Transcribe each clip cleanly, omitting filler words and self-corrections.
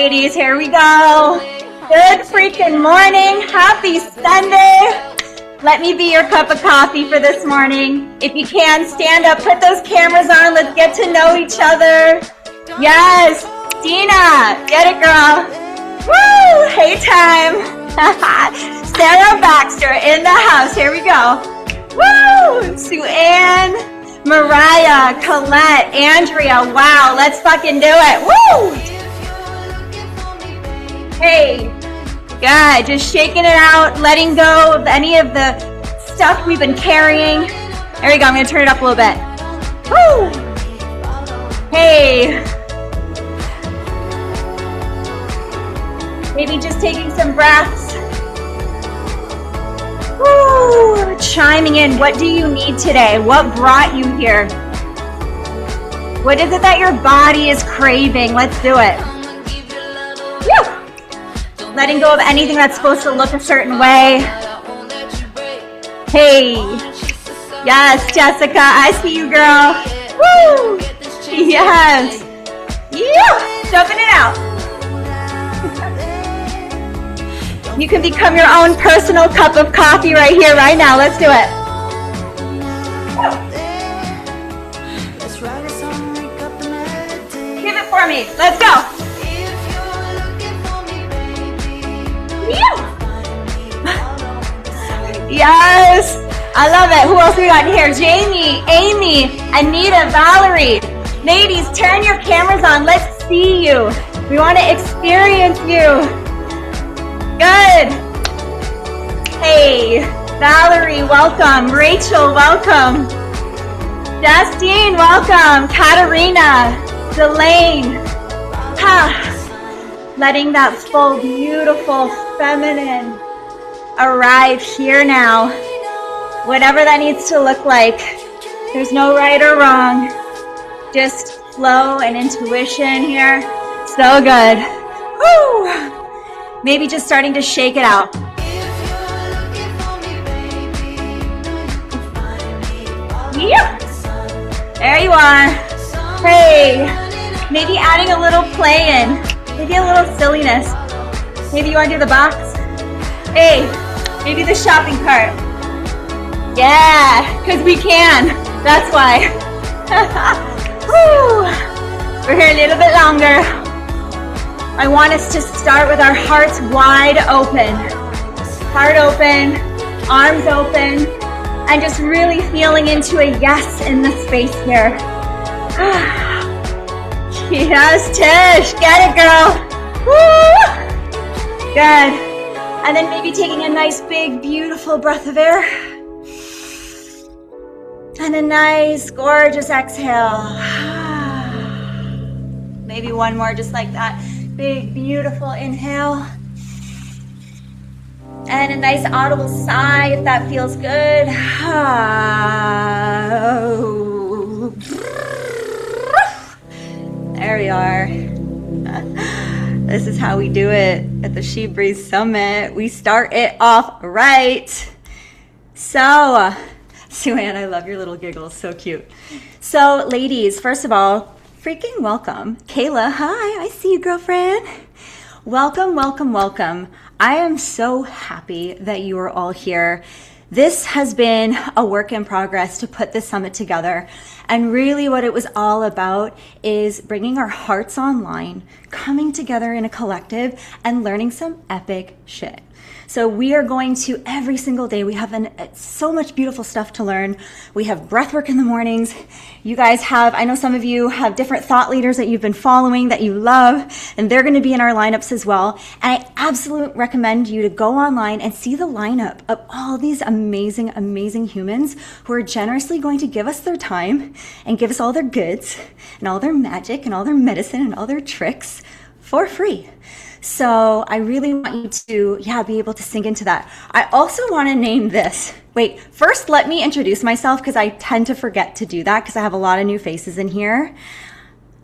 ladies. Here we go. Good freaking morning. Happy Sunday. Let me be your cup of coffee for this morning. If you can, stand up, put those cameras on. Let's get to know each other. Yes, Dina, get it, girl. Woo, hey time. Sarah Baxter in the house. Here we go. Woo, Sue Ann, Mariah, Colette, Andrea. Wow, let's fucking do it. Woo. Hey. Good, just shaking it out, letting go of any of the stuff we've been carrying. There we go, I'm gonna turn it up a little bit. Woo! Hey. Maybe just taking some breaths. Woo! Chiming in, what do you need today? What brought you here? What is it that your body is craving? Let's do it. Woo! Letting go of anything that's supposed to look a certain way. Hey. Yes, Jessica, I see you, girl. Woo. Yes. Yeah. Jumping it out. You can become your own personal cup of coffee right here, right now. Let's do it. Give it for me. Let's go. Yes, I love it. Who else we got here? Jamie, Amy, Anita, Valerie. Ladies, turn your cameras on. Let's see you. We want to experience you. Good. Hey, Valerie, welcome. Rachel, welcome. Justine, welcome. Katarina, Delane. Letting that full, beautiful, feminine arrive here now. Whatever that needs to look like. There's no right or wrong. Just flow and intuition here. So good. Woo! Maybe just starting to shake it out. Yep. There you are. Hey. Maybe adding a little play in. Maybe a little silliness. Maybe you want to do the box. Hey, maybe the shopping cart. Yeah, because we can. That's why. Woo. We're here a little bit longer. I want us to start with our hearts wide open. Heart open, arms open, and just really feeling into a yes in the space here. Yes, Tish, get it, girl. Woo! Good. And then maybe taking a nice, big, beautiful breath of air. And a nice, gorgeous exhale. Maybe one more just like that. Big, beautiful inhale. And a nice audible sigh if that feels good. There we are. This is how we do it at the SheBreathes Summit. We start it off right. So, Sue-Ann, I love your little giggles. So cute. So, ladies, first of all, freaking welcome. Kayla, hi. I see you, girlfriend. Welcome, welcome, welcome. I am so happy that you are all here. This has been a work in progress to put this summit together. And really what it was all about is bringing our hearts online, coming together in a collective and learning some epic shit. So we are going to every single day. We have so much beautiful stuff to learn. We have breathwork in the mornings. You guys have, I know some of you have different thought leaders that you've been following that you love, and they're going to be in our lineups as well. And I absolutely recommend you to go online and see the lineup of all these amazing, amazing humans who are generously going to give us their time and give us all their goods and all their magic and all their medicine and all their tricks for free. So I really want you to, be able to sink into that. I also want to name this. Wait, first let me introduce myself because I tend to forget to do that because I have a lot of new faces in here.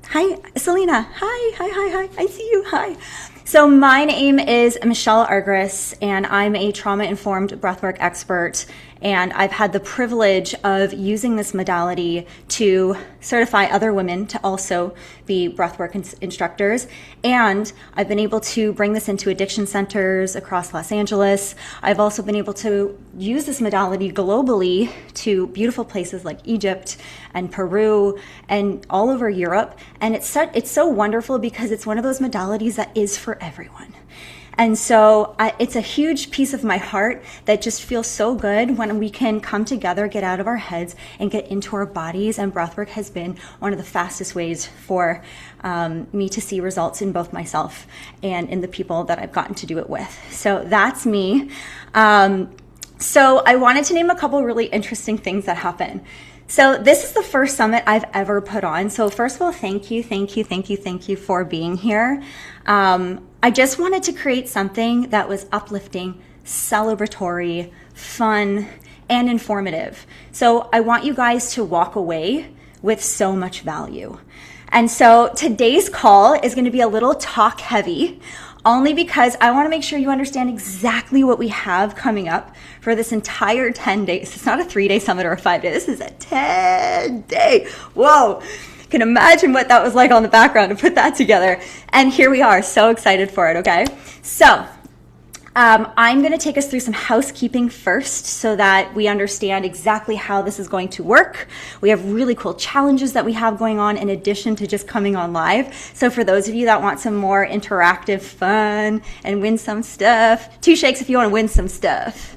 Hi, Selena. Hi. I see you. Hi. So my name is Michelle Argyris, and I'm a trauma-informed breathwork expert And I've had the privilege of using this modality to certify other women to also be breathwork instructors. And I've been able to bring this into addiction centers across Los Angeles. I've also been able to use this modality globally to beautiful places like Egypt and Peru and all over Europe. And it's so wonderful because it's one of those modalities that is for everyone. And so it's a huge piece of my heart that just feels so good when we can come together, get out of our heads, and get into our bodies. And breathwork has been one of the fastest ways for me to see results in both myself and in the people that I've gotten to do it with. So that's me. So I wanted to name a couple really interesting things that happen. So this is the first summit I've ever put on. So first of all, thank you for being here. I just wanted to create something that was uplifting, celebratory, fun, and informative. So I want you guys to walk away with so much value. And so today's call is going to be a little talk heavy, only because I want to make sure you understand exactly what we have coming up for this entire 10 days. It's not a 3-day summit or a 5-day. This is a 10-day. Whoa. Can imagine what that was like on the background to put that together. And here we are, so excited for it, okay? So I'm going to take us through some housekeeping first so that we understand exactly how this is going to work. We have really cool challenges that we have going on in addition to just coming on live. So for those of you that want some more interactive fun and win some stuff, 2 shakes if you want to win some stuff.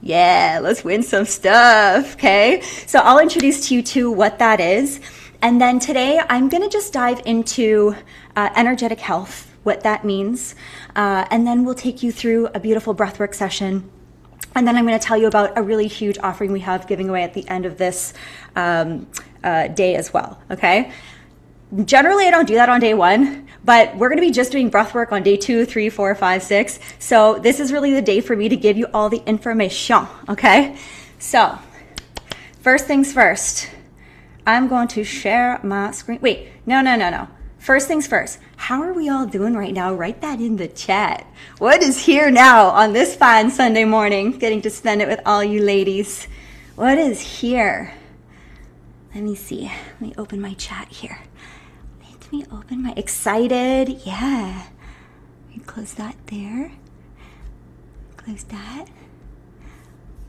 Yeah, let's win some stuff, okay? So I'll introduce to you to what that is. And then today I'm going to just dive into energetic health, what that means. And then we'll take you through a beautiful breathwork session. And then I'm going to tell you about a really huge offering we have giving away at the end of this day as well, okay? Generally, I don't do that on day 1, but we're going to be just doing breathwork on day 2, 3, 4, 5, 6. So this is really the day for me to give you all the information, okay? So first things first. I'm going to share my screen. Wait, no. First things first. How are we all doing right now? Write that in the chat. What is here now on this fine Sunday morning? Getting to spend it with all you ladies. What is here? Let me see. Let me open my chat here. Let me open my excited. Yeah. Let me close that there. Close that.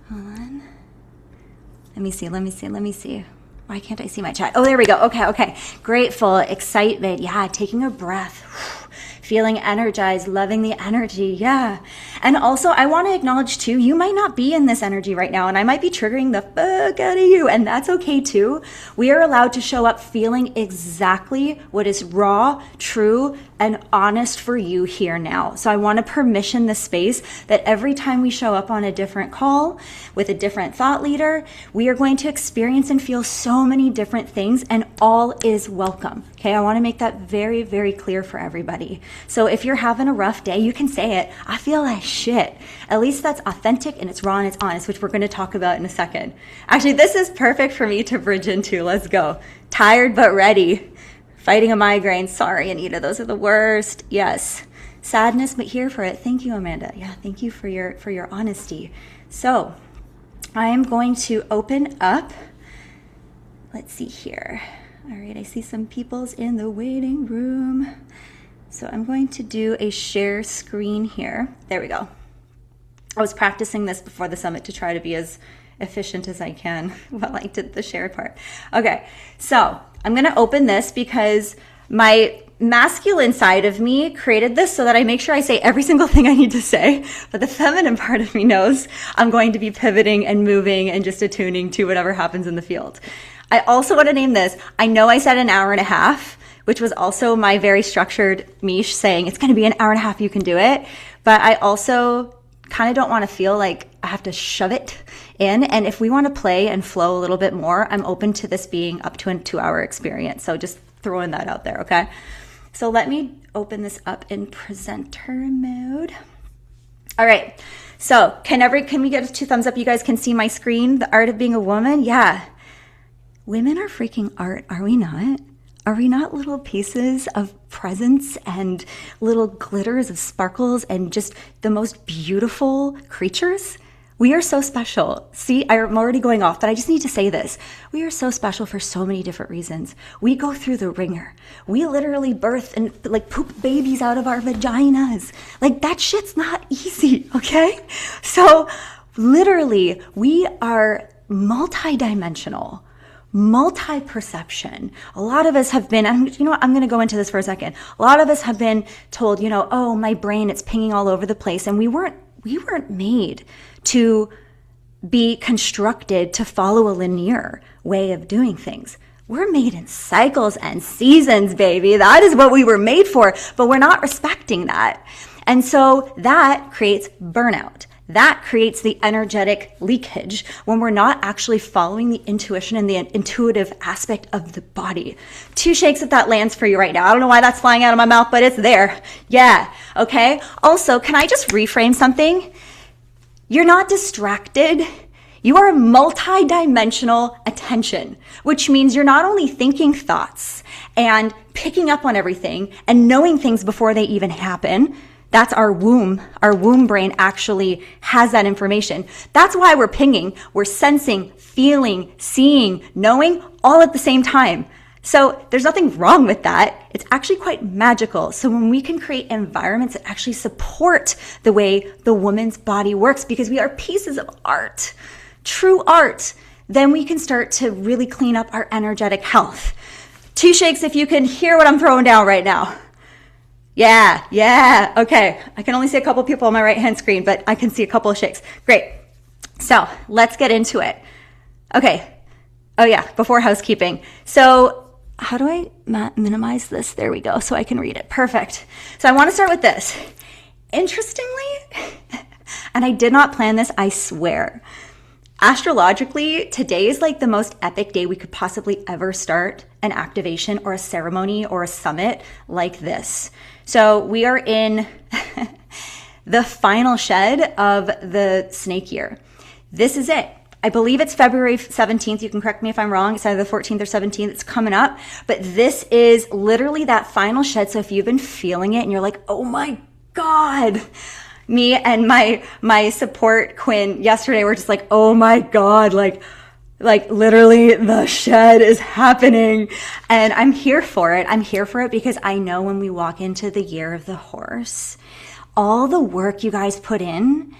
Hold on. Let me see. Why can't I see my chat? Oh, there we go. Okay. Grateful, excitement. Yeah, taking a breath. Feeling energized, loving the energy. Yeah. And also, I want to acknowledge too, you might not be in this energy right now, and I might be triggering the fuck out of you, and that's okay too. We are allowed to show up feeling exactly what is raw, true, and honest for you here now. So I want to permission the space that every time we show up on a different call with a different thought leader, we are going to experience and feel so many different things, and all is welcome. Okay, I want to make that very, very clear for everybody. So if you're having a rough day, you can say it. I feel like shit. At least that's authentic and it's raw and it's honest, which we're going to talk about in a second. Actually, this is perfect for me to bridge into. Let's go. Tired but ready. Fighting a migraine. Sorry, Anita. Those are the worst. Yes. Sadness, but here for it. Thank you, Amanda. Yeah, thank you for your honesty. So I am going to open up. Let's see here. All right, I see some people's in the waiting room. So I'm going to do a share screen here. There we go. I was practicing this before the summit to try to be as efficient as I can while I did the share part. Okay, so I'm going to open this because my masculine side of me created this so that I make sure I say every single thing I need to say, but the feminine part of me knows I'm going to be pivoting and moving and just attuning to whatever happens in the field. I also want to name this, I know I said an hour and a half, which was also my very structured Mish saying it's going to be an hour and a half, you can do it. But I also kind of don't want to feel like I have to shove it in. And if we want to play and flow a little bit more, I'm open to this being up to a 2-hour experience. So just throwing that out there, okay? So let me open this up in presenter mode. All right. So can we get 2 thumbs up? You guys can see my screen, the art of being a woman. Yeah. Women are freaking art, are we not? Are we not little pieces of presence and little glitters of sparkles and just the most beautiful creatures? We are so special. See, I'm already going off, but I just need to say this. We are so special for so many different reasons. We go through the ringer. We literally birth and like poop babies out of our vaginas. Like that shit's not easy, okay? So literally, we are multidimensional, multi-perception. A lot of us have been, and you know what, I'm going to go into this for a second. A lot of us have been told, you know, oh, my brain, it's pinging all over the place. And we weren't made to be constructed to follow a linear way of doing things. We're made in cycles and seasons, baby. That is what we were made for, but we're not respecting that. And so that creates burnout. That creates the energetic leakage when we're not actually following the intuition and the intuitive aspect of the body. 2 shakes if that lands for you right now. I don't know why that's flying out of my mouth, but it's there. Yeah, okay? Also, can I just reframe something? You're not distracted. You are multi-dimensional attention, which means you're not only thinking thoughts and picking up on everything and knowing things before they even happen. That's our womb. Our womb brain actually has that information. That's why we're pinging. We're sensing, feeling, seeing, knowing all at the same time. So there's nothing wrong with that. It's actually quite magical. So when we can create environments that actually support the way the woman's body works, because we are pieces of art, true art, then we can start to really clean up our energetic health. 2 shakes if you can hear what I'm throwing down right now. Yeah, okay. I can only see a couple people on my right-hand screen, but I can see a couple of shakes. Great. So let's get into it. Okay. Oh yeah, before housekeeping. So how do I minimize this? There we go, so I can read it. Perfect. So I want to start with this. Interestingly, and I did not plan this, I swear. Astrologically, today is like the most epic day we could possibly ever start an activation or a ceremony or a summit like this. So we are in the final shed of the snake year. This is it. I believe it's February 17th. You can correct me if I'm wrong. It's either the 14th or 17th. It's coming up. But this is literally that final shed. So if you've been feeling it and you're like, oh my God, me and my support Quinn yesterday were just like, oh my God, like literally the shed is happening. And I'm here for it. I'm here for it because I know when we walk into the year of the horse, all the work you guys put in,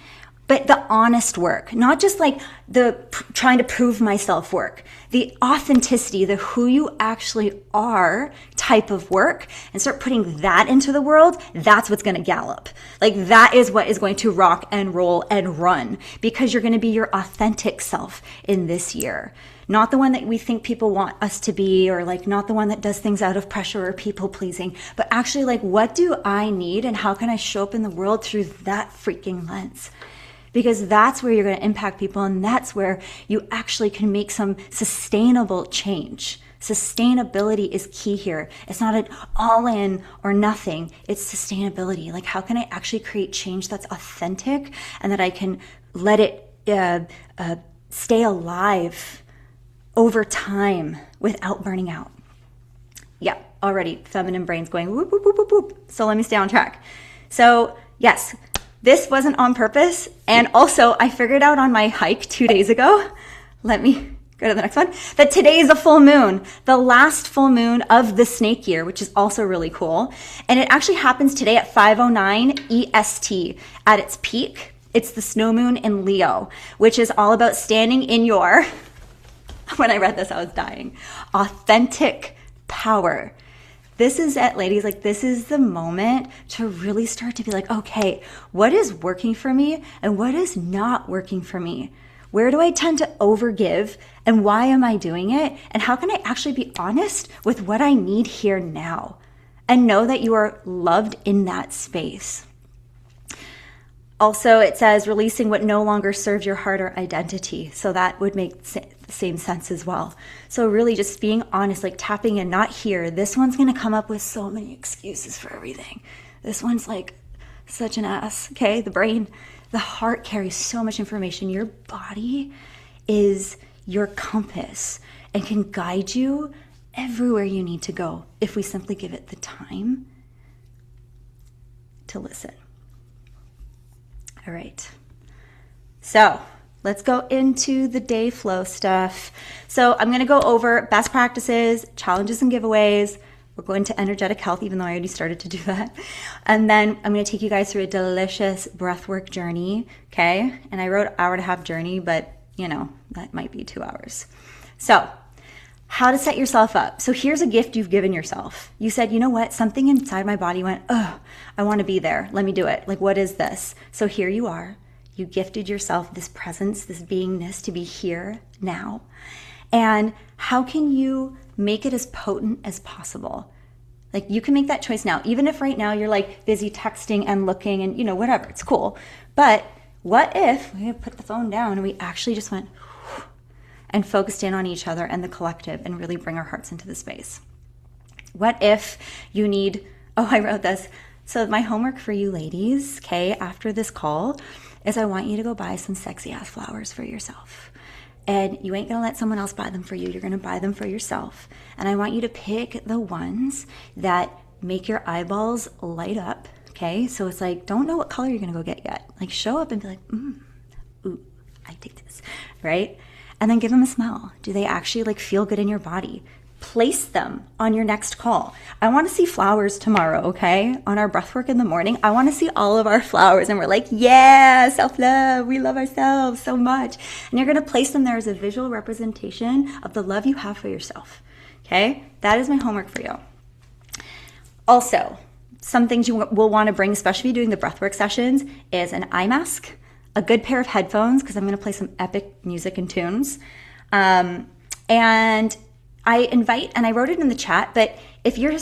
but the honest work, not just like the trying to prove myself work, the authenticity, the who you actually are type of work, and start putting that into the world, that's what's going to gallop. Like that is what is going to rock and roll and run, because you're going to be your authentic self in this year. Not the one that we think people want us to be, or like not the one that does things out of pressure or people pleasing, but actually like, what do I need and how can I show up in the world through that freaking lens? Because that's where you're going to impact people, and that's where you actually can make some sustainable change. Sustainability is key here. It's not an all in or nothing. It's sustainability. Like, how can I actually create change that's authentic and that I can let it stay alive over time without burning out? Yeah, already feminine brain's going whoop, whoop, whoop, whoop, whoop. So let me stay on track. So yes, this wasn't on purpose. And also I figured out on my hike 2 days ago, let me go to the next one, that today is a full moon, the last full moon of the snake year, which is also really cool. And it actually happens today at 5:09 EST at its peak. It's the snow moon in Leo, which is all about standing in your, when I read this, I was dying, authentic power. This is it, ladies, like this is the moment to really start to be like, okay, what is working for me and what is not working for me? Where do I tend to overgive and why am I doing it? And how can I actually be honest with what I need here now and know that you are loved in that space? Also, it says releasing what no longer serves your heart or identity. So that would make the same sense as well. So really just being honest, like tapping in, not here. This one's going to come up with so many excuses for everything. This one's like such an ass, okay? The brain, the heart carries so much information. Your body is your compass and can guide you everywhere you need to go if we simply give it the time to listen. All right. So let's go into the day flow stuff. So I'm going to go over best practices, challenges and giveaways. We're going to energetic health, even though I already started to do that. And then I'm going to take you guys through a delicious breathwork journey, okay? And I wrote hour-and-a-half journey, but you know, that might be 2 hours. So how to set yourself up. So here's a gift you've given yourself. You said, you know what? Something inside my body went, oh, I want to be there. Let me do it. Like, what is this? So here you are. You gifted yourself this presence, this beingness to be here now. And how can you make it as potent as possible? Like, you can make that choice now, even if right now you're like busy texting and looking and, you know, whatever, it's cool. But what if we put the phone down and we actually just went and focused in on each other and the collective and really bring our hearts into the space? What if you need, oh, I wrote this. So my homework for you ladies, okay, after this call is I want you to go buy some sexy ass flowers for yourself. And you ain't gonna let someone else buy them for you. You're gonna buy them for yourself. And I want you to pick the ones that make your eyeballs light up, okay? So it's like, don't know what color you're gonna go get yet. Like, show up and be like, ooh, I take this, right? And then give them a smell. Do they actually like feel good in your body? Place them on your next call. I want to see flowers tomorrow, okay? On our breathwork in the morning, I want to see all of our flowers and we're like, yeah, self-love. We love ourselves so much. And you're going to place them there as a visual representation of the love you have for yourself, okay? That is my homework for you. Also, some things you will want to bring, especially doing the breathwork sessions, is an eye mask, a good pair of headphones, because I'm going to play some epic music and tunes. And I invite, and I wrote it in the chat, but if your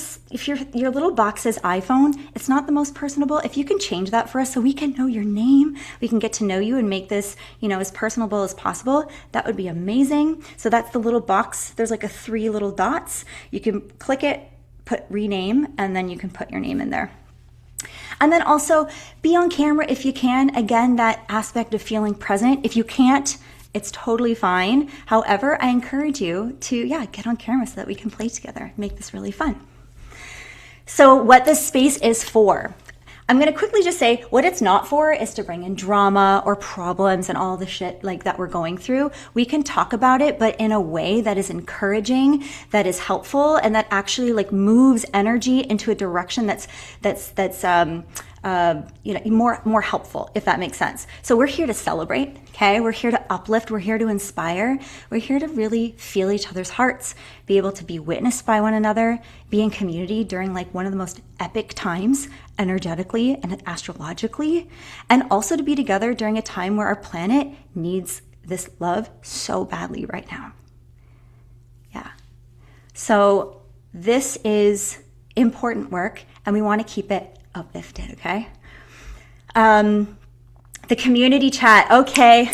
little box says iPhone, it's not the most personable. If you can change that for us so we can know your name, we can get to know you and make this, you know, as personable as possible, that would be amazing. So that's the little box. There's like 3 little dots. You can click it, put rename, and then you can put your name in there. And then also be on camera if you can. Again, that aspect of feeling present. If you can't, it's totally fine. However, I encourage you to, get on camera so that we can play together, make this really fun. So what this space is for, I'm going to quickly just say what it's not for is to bring in drama or problems and all the shit like that we're going through. We can talk about it, but in a way that is encouraging, that is helpful, and that actually like moves energy into a direction that's more helpful, if that makes sense. So we're here to celebrate, okay? We're here to uplift. We're here to inspire. We're here to really feel each other's hearts, be able to be witnessed by one another, be in community during like one of the most epic times energetically and astrologically, and also to be together during a time where our planet needs this love so badly right now. Yeah. So this is important work and we want to keep it uplifted, okay? The community chat, okay.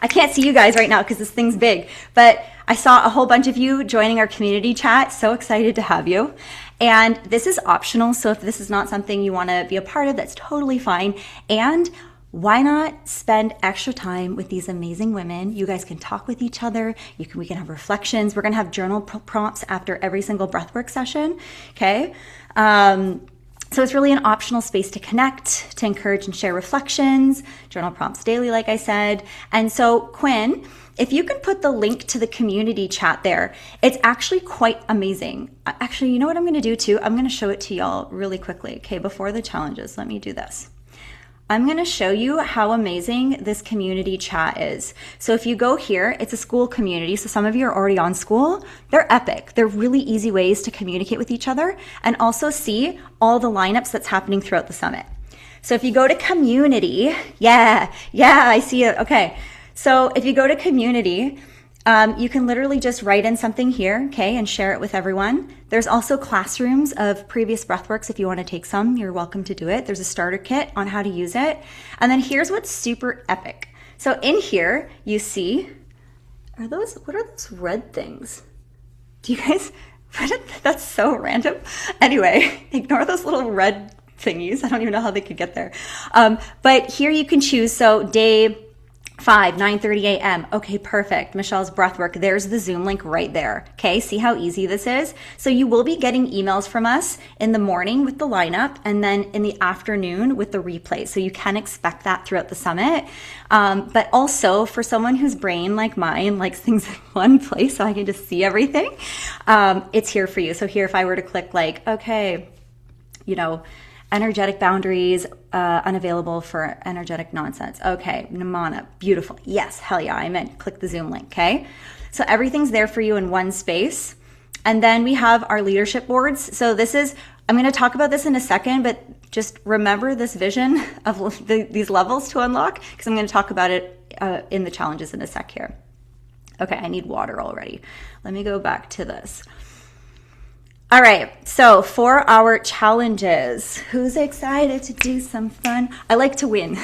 I can't see you guys right now because this thing's big, but I saw a whole bunch of you joining our community chat. So excited to have you. And this is optional, so if this is not something you want to be a part of, that's totally fine. And why not spend extra time with these amazing women? You guys can talk with each other. We can have reflections. We're going to have journal prompts after every single breathwork session, okay? So it's really an optional space to connect, to encourage and share reflections, journal prompts daily, like I said. And so Quinn, if you can put the link to the community chat there, it's actually quite amazing. Actually, you know what I'm going to do too? I'm going to show it to y'all really quickly. Okay, before the challenges, let me do this. I'm going to show you how amazing this community chat is. So if you go here, it's a school community. So some of you are already on school. They're epic. They're really easy ways to communicate with each other and also see all the lineups that's happening throughout the summit. So if you go to community, yeah, I see it. Okay. So if you go to community, you can literally just write in something here, okay, and share it with everyone. There's also classrooms of previous breathworks. If you want to take some, you're welcome to do it. There's a starter kit on how to use it. And then here's what's super epic. So in here, you see, what are those red things? Do you guys, that's so random. Anyway, ignore those little red thingies. I don't even know how they could get there. But here you can choose, so day 5, 9:30 a.m. Okay, perfect. Michelle's breathwork. There's the Zoom link right there. Okay, see how easy this is? So you will be getting emails from us in the morning with the lineup and then in the afternoon with the replay. So you can expect that throughout the summit. But also for someone whose brain, like mine, likes things in one place so I can just see everything, it's here for you. So here, if I were to click like, okay, energetic boundaries, unavailable for energetic nonsense. Okay, Namana, beautiful. Yes, hell yeah, I'm in. Click the Zoom link, okay? So everything's there for you in one space. And then we have our leadership boards. So I'm gonna talk about this in a second, but just remember this vision of these levels to unlock, because I'm gonna talk about it in the challenges in a sec here. Okay, I need water already. Let me go back to this. All right, so for our challenges, who's excited to do some fun? I like to win.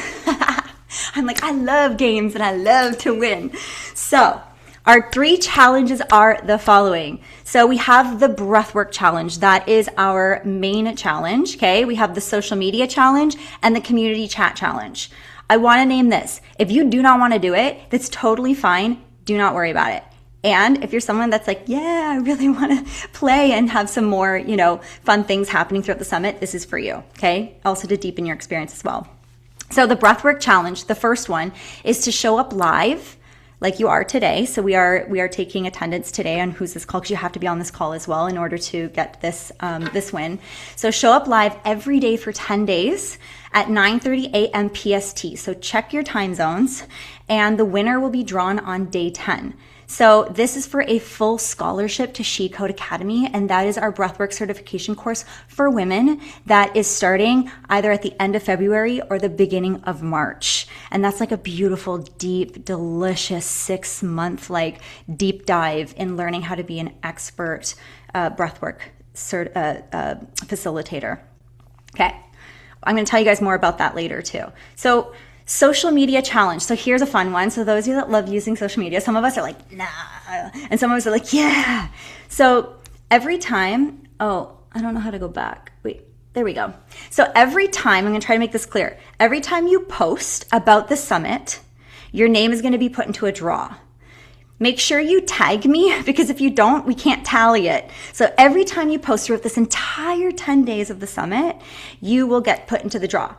I'm like, I love games and I love to win. So our 3 challenges are the following. So we have the breathwork challenge. That is our main challenge, okay? We have the social media challenge and the community chat challenge. I wanna name this. If you do not wanna do it, that's totally fine. Do not worry about it. And if you're someone that's like, yeah, I really want to play and have some more, fun things happening throughout the summit, this is for you, okay? Also to deepen your experience as well. So the breathwork challenge, the first one, is to show up live like you are today. So we are taking attendance today on who's this call, because you have to be on this call as well in order to get this win. So show up live every day for 10 days at 9:30 a.m. PST. So check your time zones, and the winner will be drawn on day 10. So this is for a full scholarship to SheCode Academy, and that is our breathwork certification course for women that is starting either at the end of February or the beginning of March. And that's like a beautiful, deep, delicious 6-month deep dive in learning how to be an expert breathwork facilitator. Okay, I'm going to tell you guys more about that later too. So social media challenge. So here's a fun one. So those of you that love using social media, some of us are like, nah. And some of us are like, yeah. So every time, I don't know how to go back. Wait, there we go. So every time, I'm going to try to make this clear. Every time you post about the summit, your name is going to be put into a draw. Make sure you tag me, because if you don't, we can't tally it. So every time you post throughout this entire 10 days of the summit, you will get put into the draw.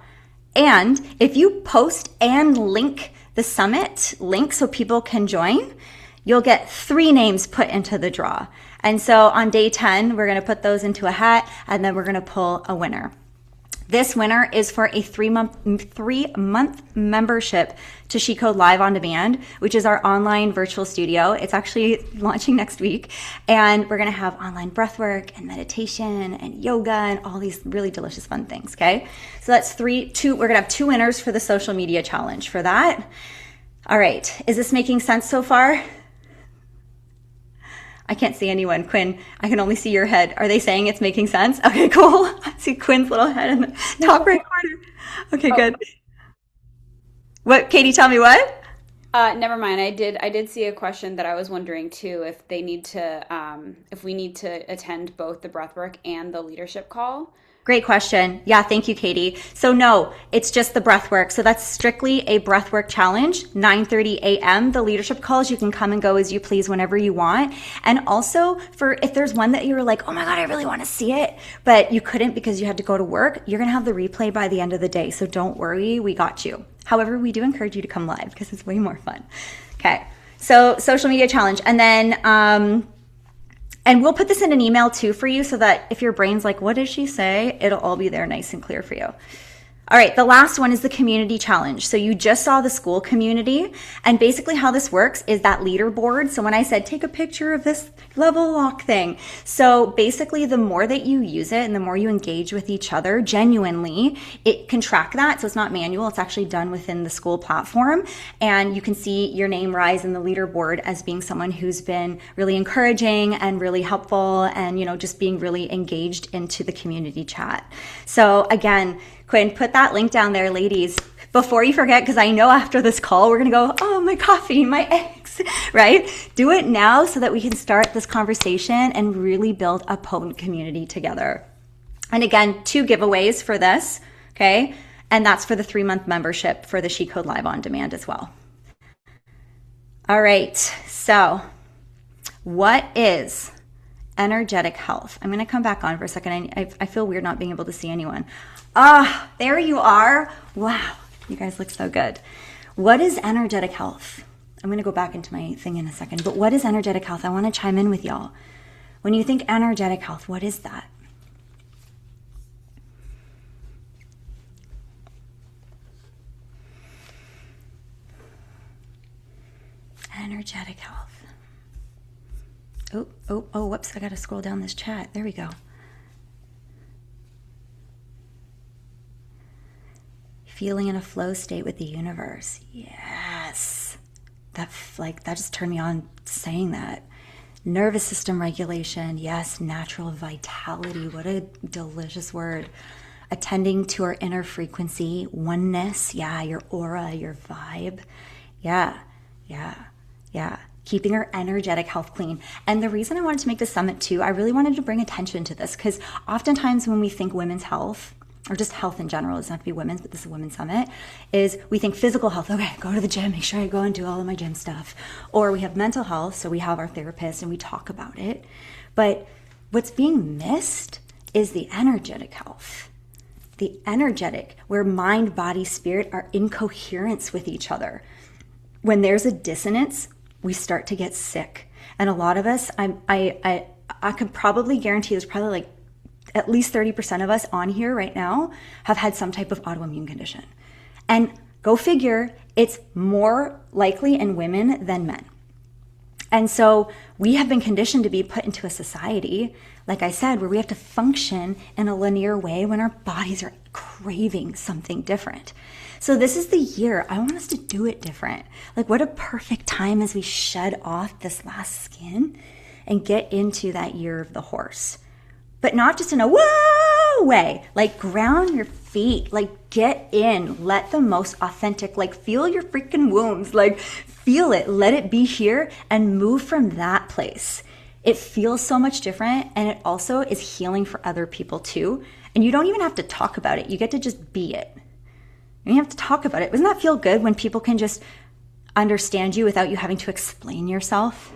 And if you post and link the summit link so people can join, you'll get 3 names put into the draw. And so on day 10, we're going to put those into a hat, and then we're going to pull a winner. This winner is for a 3-month membership to SheCode Live on Demand, which is our online virtual studio. It's actually launching next week, and we're gonna have online breathwork and meditation and yoga and all these really delicious fun things, okay? So that's 2, we're gonna have 2 winners for the social media challenge for that. All right, is this making sense so far? I can't see anyone. Quinn, I can only see your head. Are they saying it's making sense? Okay, cool. I see Quinn's little head in the top right corner. Okay, good. What, Katie, tell me what? Never mind. I did see a question that I was wondering too, if they need to, if we need to attend both the breathwork and the leadership call. Great question. Yeah, thank you, Katie. So no, it's just the breathwork. So that's strictly a breathwork challenge, 9:30 a.m. The leadership calls, you can come and go as you please whenever you want. And also, for if there's one that you were like, oh my God, I really want to see it, but you couldn't because you had to go to work, you're going to have the replay by the end of the day. So don't worry, we got you. However, we do encourage you to come live because it's way more fun. Okay, so social media challenge. And then, and we'll put this in an email too for you so that if your brain's like, what did she say? It'll all be there nice and clear for you. All right, the last one is the community challenge. So you just saw the school community, and basically how this works is that leaderboard. So when I said take a picture of this level lock thing, so basically the more that you use it and the more you engage with each other genuinely, it can track that. So it's not manual, it's actually done within the school platform, and you can see your name rise in the leaderboard as being someone who's been really encouraging and really helpful and, you know, just being really engaged into the community chat. So again, Quinn, put that link down there, ladies, before you forget, because I know after this call, we're going to go, oh, my coffee, my eggs, right? Do it now so that we can start this conversation and really build a potent community together. And again, 2 giveaways for this, okay? And that's for the 3-month membership for the SheCode Live on Demand as well. All right, so what is energetic health? I'm going to come back on for a second. I feel weird not being able to see anyone. There you are. Wow, you guys look so good. What is energetic health? I'm going to go back into my thing in a second, but what is energetic health? I want to chime in with y'all. When you think energetic health, what is that? Energetic health. Oh, whoops, I got to scroll down this chat. There we go. Feeling in a flow state with the universe. Yes. That just turned me on saying that. Nervous system regulation. Yes. Natural vitality. What a delicious word. Attending to our inner frequency. Oneness. Yeah. Your aura, your vibe. Yeah. Keeping our energetic health clean. And the reason I wanted to make this summit too, I really wanted to bring attention to this because oftentimes when we think women's health, or just health in general, it doesn't have to be women's, but this is a women's summit, is we think physical health, okay, go to the gym, make sure I go and do all of my gym stuff. Or we have mental health, so we have our therapist and we talk about it. But what's being missed is the energetic health. The energetic, where mind, body, spirit are in coherence with each other. When there's a dissonance, we start to get sick. And a lot of us, I could probably guarantee there's probably like at least 30% of us on here right now have had some type of autoimmune condition. And go figure, it's more likely in women than men. And so we have been conditioned to be put into a society, like I said, where we have to function in a linear way when our bodies are craving something different. So this is the year. I want us to do it different. Like what a perfect time as we shed off this last skin and get into that year of the horse. But not just in a whoa way, like ground your feet, like get in, let the most authentic, like feel your freaking wounds, like feel it, let it be here and move from that place. It feels so much different and it also is healing for other people too. And you don't even have to talk about it. You get to just be it. You don't have to talk about it. Doesn't that feel good when people can just understand you without you having to explain yourself?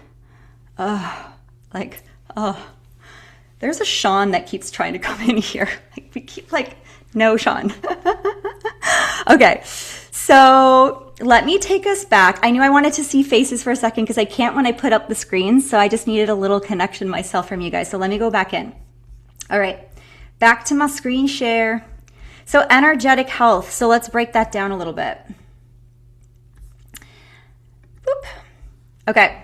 There's a Sean that keeps trying to come in here. We keep no, Sean. Okay, so let me take us back. I knew I wanted to see faces for a second because I can't when I put up the screen, so I just needed a little connection myself from you guys. So let me go back in. All right, back to my screen share. So energetic health. So let's break that down a little bit. Boop. Okay.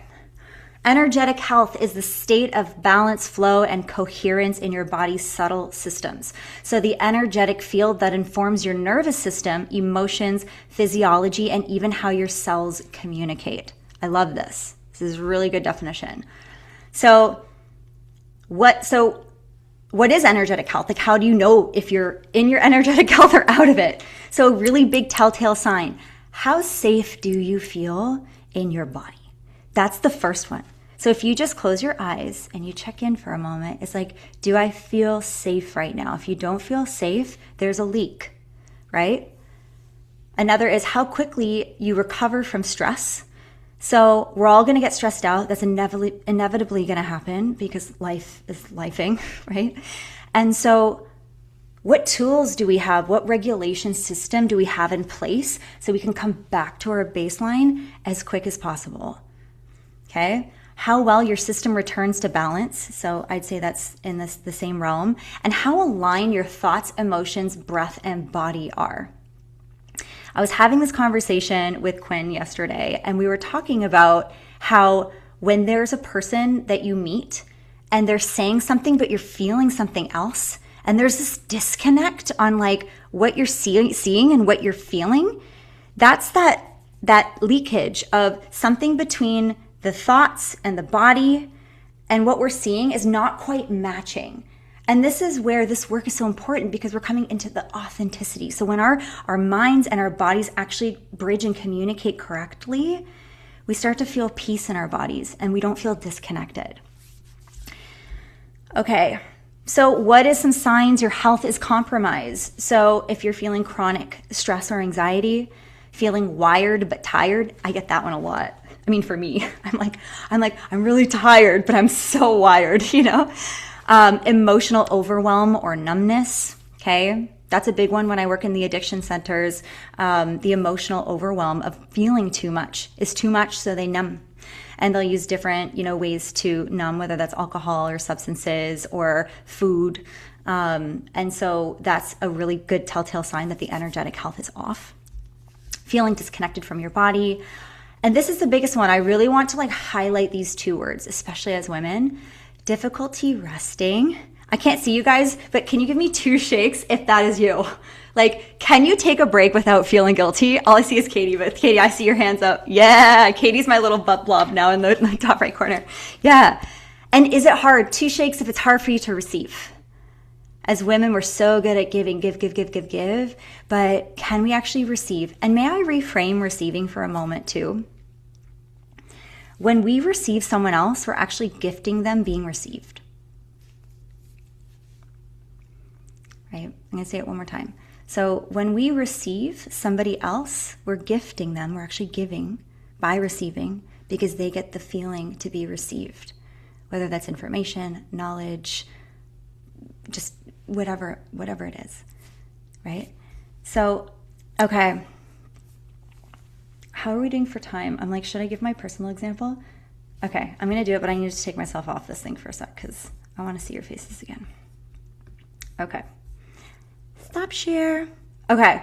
Energetic health is the state of balance, flow, and coherence in your body's subtle systems. So the energetic field that informs your nervous system, emotions, physiology, and even how your cells communicate. I love this. This is a really good definition. So what is energetic health? Like, how do you know if you're in your energetic health or out of it? So a really big telltale sign. How safe do you feel in your body? That's the first one. So if you just close your eyes and you check in for a moment, it's like, do I feel safe right now? If you don't feel safe, there's a leak, right? Another is how quickly you recover from stress. So we're all going to get stressed out. That's inevitably going to happen because life is lifing, right? And so what tools do we have? What regulation system do we have in place so we can come back to our baseline as quick as possible? Okay, how well your system returns to balance. So I'd say that's in the same realm. And how aligned your thoughts, emotions, breath, and body are. I was having this conversation with Quinn yesterday, and we were talking about how when there's a person that you meet and they're saying something, but you're feeling something else, and there's this disconnect on like what you're seeing and what you're feeling, that's that leakage of something between the thoughts and the body and what we're seeing is not quite matching. And this is where this work is so important because we're coming into the authenticity. So when our minds and our bodies actually bridge and communicate correctly, we start to feel peace in our bodies and we don't feel disconnected. Okay, so what is some signs your health is compromised? So if you're feeling chronic stress or anxiety, feeling wired but tired, I get that one a lot. I mean, for me, I'm really tired, but I'm so wired, you know? Emotional overwhelm or numbness, okay? That's a big one when I work in the addiction centers. The emotional overwhelm of feeling too much is too much, so they numb. And they'll use different, ways to numb, whether that's alcohol or substances or food. And so that's a really good telltale sign that the energetic health is off. Feeling disconnected from your body. And this is the biggest one. I really want to highlight these two words, especially as women. Difficulty resting. I can't see you guys, but can you give me 2 shakes if that is you? Can you take a break without feeling guilty? All I see is Katie, but Katie, I see your hands up. Yeah, Katie's my little butt blob now in the top right corner. Yeah. And is it hard? 2 shakes if it's hard for you to receive. As women, we're so good at giving, give, but can we actually receive? And may I reframe receiving for a moment too? When we receive someone else, we're actually gifting them being received. Right? I'm going to say it one more time. So when we receive somebody else, we're gifting them. We're actually giving by receiving because they get the feeling to be received, whether that's information, knowledge, just whatever it is, right? So, okay. How are we doing for time? I'm like, should I give my personal example? Okay, I'm going to do it, but I need to take myself off this thing for a sec because I want to see your faces again. Okay. Stop share. Okay.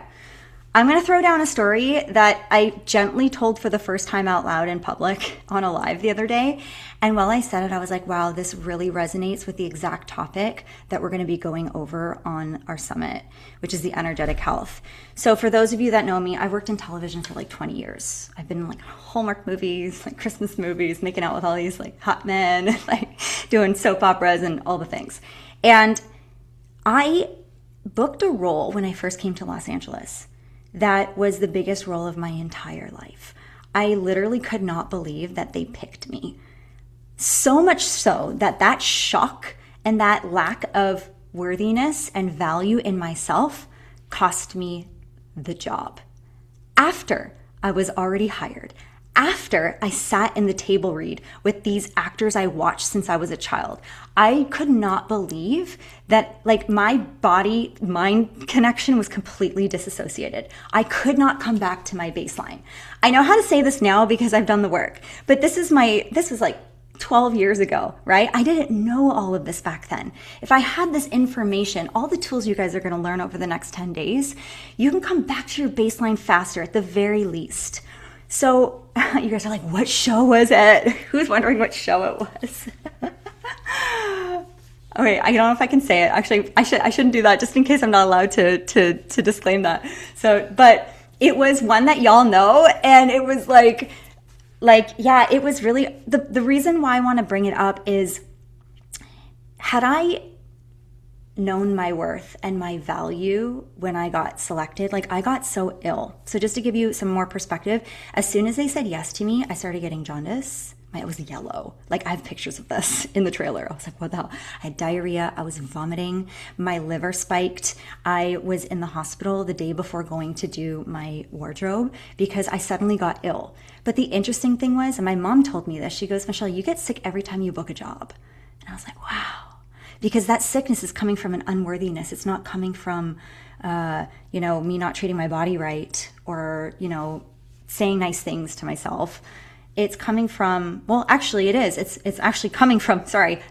I'm going to throw down a story that I gently told for the first time out loud in public on a live the other day. And while I said it, I was like, wow, this really resonates with the exact topic that we're going to be going over on our summit, which is the energetic health. So for those of you that know me, I've worked in television for 20 years. I've been in Hallmark movies, Christmas movies, making out with all these hot men, doing soap operas and all the things. And I booked a role when I first came to Los Angeles that was the biggest role of my entire life. I literally could not believe that they picked me. So much so that shock and that lack of worthiness and value in myself cost me the job. After I was already hired, after I sat in the table read with these actors I watched since I was a child, I could not believe that my body-mind connection was completely disassociated. I could not come back to my baseline. I know how to say this now because I've done the work, but this was 12 years ago, right? I didn't know all of this back then. If I had this information, all the tools you guys are going to learn over the next 10 days, you can come back to your baseline faster at the very least. So you guys are like, what show was it? Who's wondering what show it was? Okay, I don't know if I can say it. Actually, I shouldn't do that just in case I'm not allowed to disclaim that. So, but it was one that y'all know, and it was yeah, it was really the reason why I want to bring it up is, had I known my worth and my value when I got selected, I got so ill. So just to give you some more perspective, as soon as they said yes to me, I started getting jaundice. It was yellow. I have pictures of this in the trailer. I was like, what the hell? I had diarrhea. I was vomiting. My liver spiked. I was in the hospital the day before going to do my wardrobe because I suddenly got ill. But the interesting thing was, and my mom told me this, she goes, Michelle, you get sick every time you book a job. And I was like, wow. Because that sickness is coming from an unworthiness. It's not coming from, me not treating my body right or, saying nice things to myself. It's coming from, well, actually it is. It's actually coming from,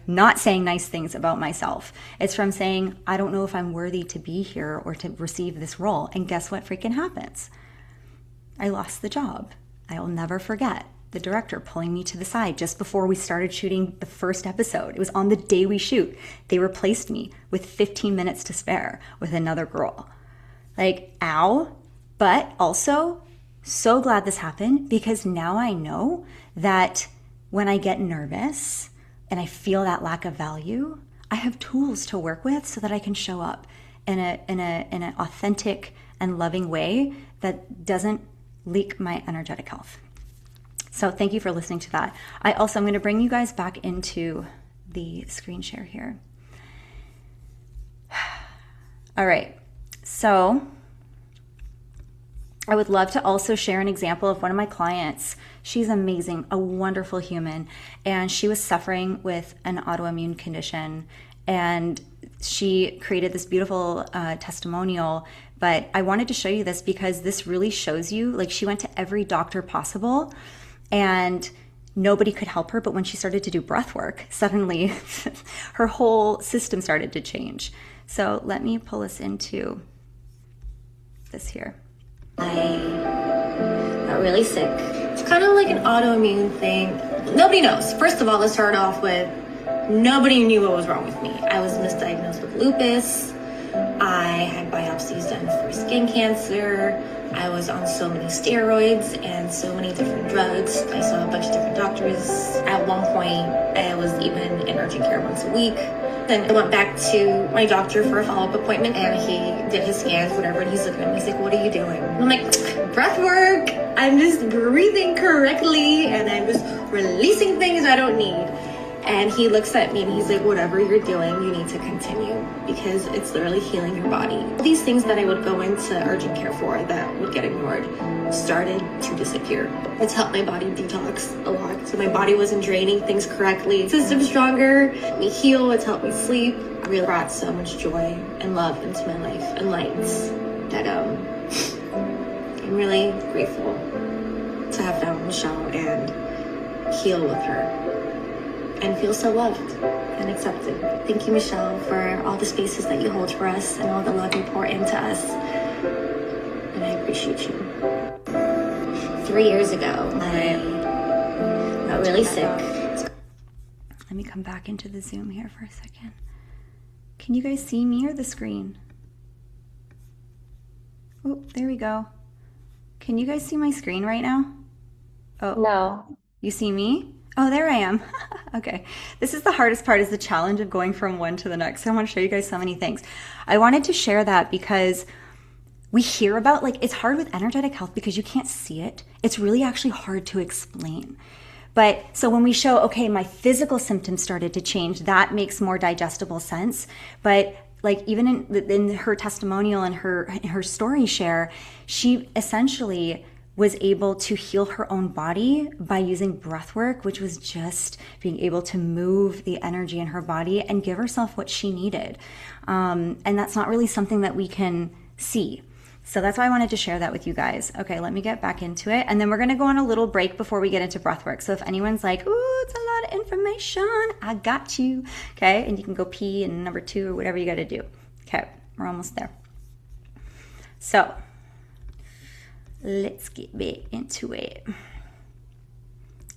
not saying nice things about myself. It's from saying, I don't know if I'm worthy to be here or to receive this role. And guess what freaking happens? I lost the job. I will never forget the director pulling me to the side just before we started shooting the first episode. It was on the day we shoot. They replaced me with 15 minutes to spare with another girl. Ow. But also, so glad this happened because now I know that when I get nervous and I feel that lack of value, I have tools to work with so that I can show up in an authentic and loving way that doesn't leak my energetic health. So thank you for listening to that. I'm going to bring you guys back into the screen share here. All right. So I would love to also share an example of one of my clients. She's amazing, a wonderful human, and she was suffering with an autoimmune condition, and she created this beautiful testimonial. But I wanted to show you this because this really shows you, like, she went to every doctor possible and nobody could help her. But when she started to do breath work, suddenly her whole system started to change. So let me pull us into this here. I got really sick. It's kind of like an autoimmune thing. Nobody knows. First of all, let's start off with nobody knew what was wrong with me. I was misdiagnosed with lupus. I had biopsies done for skin cancer. I was on so many steroids and so many different drugs. I saw a bunch of different doctors. At one point, I was even in urgent care once a week. Then I went back to my doctor for a follow-up appointment, and he did his scans, whatever, and he's looking at me, he's like, what are you doing? And I'm like, breath work. I'm just breathing correctly, and I'm just releasing things I don't need. And he looks at me and he's like, whatever you're doing, you need to continue because it's literally healing your body. These things that I would go into urgent care for that would get ignored started to disappear. It's helped my body detox a lot. So my body wasn't draining things correctly. System stronger, helped me heal, it's helped me sleep. It really brought so much joy and love into my life and lights that I'm really grateful to have found Michelle and heal with her. And feel so loved and accepted. Thank you, Michelle, for all the spaces that you hold for us and all the love you pour into us. And I appreciate you. 3 years ago, I got really sick. Let me come back into the Zoom here for a second. Can you guys see me or the screen? Oh, there we go. Can you guys see my screen right now? Oh, No. you see me? Oh, there I am. Okay. This is the hardest part, is the challenge of going from one to the next. So I want to show you guys so many things. I wanted to share that because we hear about, like, it's hard with energetic health because you can't see it. It's really actually hard to explain. But so when we show, okay, my physical symptoms started to change, that makes more digestible sense. But like even in her testimonial and her story share, she essentially was able to heal her own body by using breath work, which was just being able to move the energy in her body and give herself what she needed. And that's not really something that we can see. So that's why I wanted to share that with you guys. Okay, let me get back into it. And then we're gonna go on a little break before we get into breath work. So if anyone's like, ooh, it's a lot of information, I got you. Okay, and you can go pee and number 2 or whatever you gotta do. Okay, we're almost there. So, let's get back into it.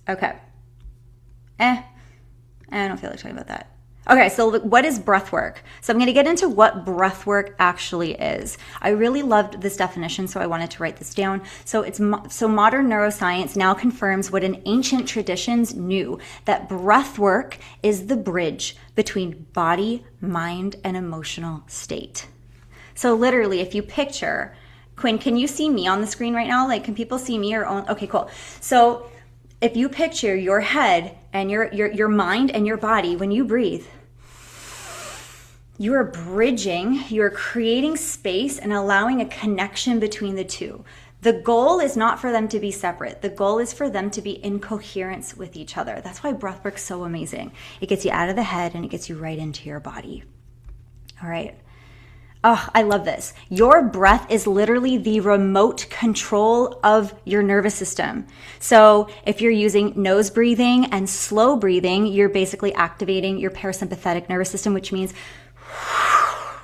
Okay. I don't feel like talking about that. Okay, so what is breath work? So I'm going to get into what breath work actually is. I really loved this definition, so I wanted to write this down. So modern neuroscience now confirms what an ancient traditions knew, that breath work is the bridge between body, mind, and emotional state. So literally, if you picture, Quinn, can you see me on the screen right now? Like, can people see me or on? Okay, cool. So if you picture your head and your mind and your body, when you breathe, you are bridging, you're creating space and allowing a connection between the two. The goal is not for them to be separate. The goal is for them to be in coherence with each other. That's why breathwork's so amazing. It gets you out of the head and it gets you right into your body. All right. Oh, I love this. Your breath is literally the remote control of your nervous system. So if you're using nose breathing and slow breathing, you're basically activating your parasympathetic nervous system, which means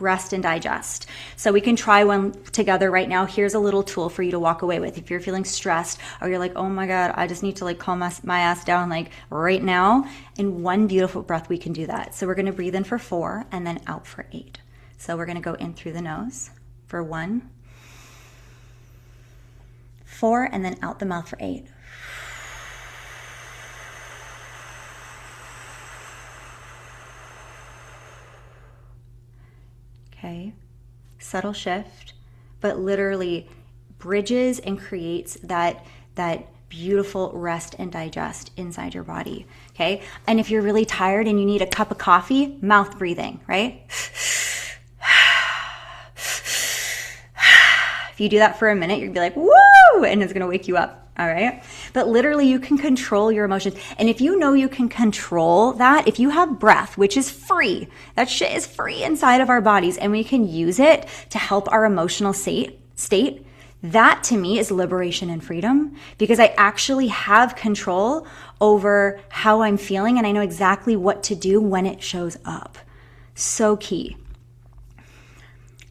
rest and digest. So we can try one together right now. Here's a little tool for you to walk away with. If you're feeling stressed or you're like, oh my God, I just need to like calm my ass down like right now. In one beautiful breath, we can do that. So we're going to breathe in for 4 and then out for 8. So we're going to go in through the nose for 1, 4, and then out the mouth for 8. Okay, subtle shift, but literally bridges and creates that beautiful rest and digest inside your body. Okay, and if you're really tired and you need a cup of coffee, mouth breathing, right? If you do that for a minute, you're gonna be like, woo, and it's gonna wake you up. All right. But literally you can control your emotions. And if you know you can control that, if you have breath, which is free, that shit is free inside of our bodies, and we can use it to help our emotional state, that to me is liberation and freedom, because I actually have control over how I'm feeling and I know exactly what to do when it shows up. So key.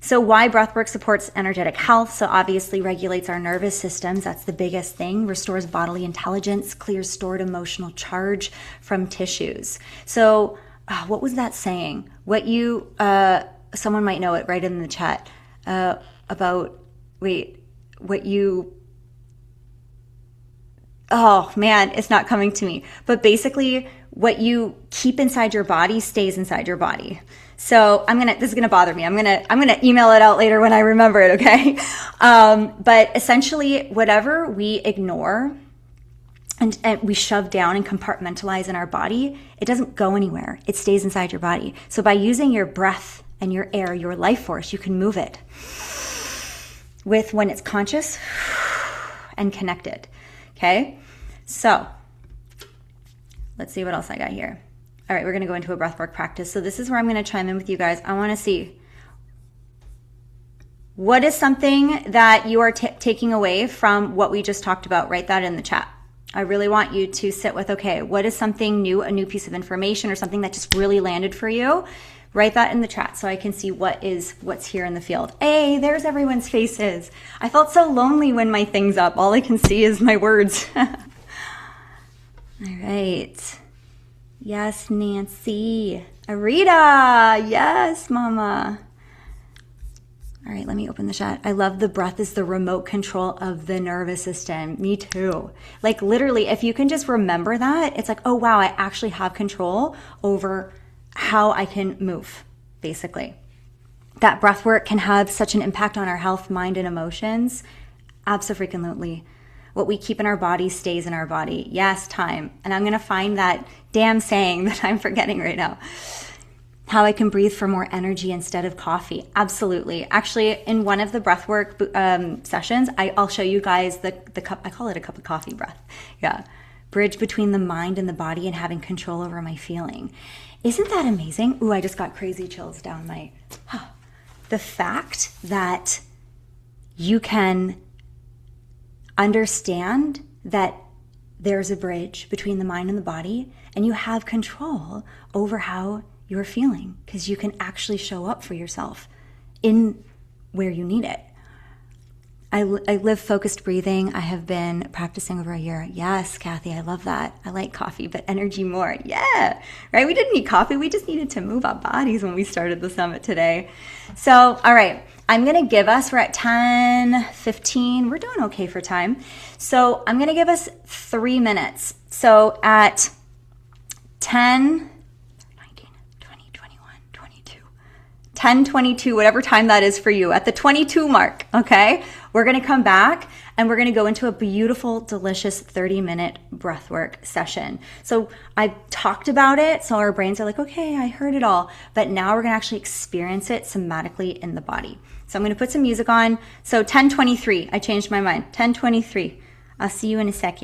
So why breathwork supports energetic health? So obviously regulates our nervous systems. That's the biggest thing. Restores bodily intelligence, clears stored emotional charge from tissues. So what was that saying? What you, someone might know it, right in the chat, about, oh man, it's not coming to me. But basically what you keep inside your body stays inside your body. So this is gonna bother me. I'm gonna email it out later when I remember it, okay? But essentially whatever we ignore and we shove down and compartmentalize in our body, it doesn't go anywhere. It stays inside your body. So by using your breath and your air, your life force, you can move it with when it's conscious and connected, okay? So let's see what else I got here. All right, we're gonna go into a breathwork practice. So this is where I'm gonna chime in with you guys. I wanna see what is something that you are taking away from what we just talked about. Write that in the chat. I really want you to sit with, okay, what is something new, a new piece of information or something that just really landed for you? Write that in the chat so I can see what's here in the field. Hey, there's everyone's faces. I felt so lonely when my thing's up. All I can see is my words. All right. Yes, Nancy. Arita. Yes, mama. All right, let me open the chat. I love the breath is the remote control of the nervous system. Me too. Like literally, if you can just remember that, it's like, oh wow, I actually have control over how I can move, basically. That breath work can have such an impact on our health, mind, and emotions. Absolutely. What we keep in our body stays in our body. Yes, time. And I'm going to find that damn saying that I'm forgetting right now. How I can breathe for more energy instead of coffee. Absolutely. Actually, in one of the breathwork sessions, I'll show you guys the cup. I call it a cup of coffee breath. Yeah. Bridge between the mind and the body and having control over my feeling. Isn't that amazing? Ooh, I just got crazy chills down my... The fact that you can understand that there's a bridge between the mind and the body, and you have control over how you're feeling, because you can actually show up for yourself in where you need it. I live focused breathing. I have been practicing over a year. Yes, Kathy, I love that. I like coffee, but energy more. Yeah, right? We didn't need coffee. We just needed to move our bodies when we started the summit today. So, all right, I'm going to give us, we're at 10:15. We're doing okay for time. So I'm going to give us 3 minutes. So at 10, 19, 20, 21, 22, 10:22, whatever time that is for you, at the 22 mark, okay? We're going to come back and we're going to go into a beautiful, delicious 30-minute breathwork session. So I talked about it, so our brains are like, okay, I heard it all. But now we're going to actually experience it somatically in the body. So I'm going to put some music on. So 10:23, I changed my mind. 10:23. I'll see you in a second.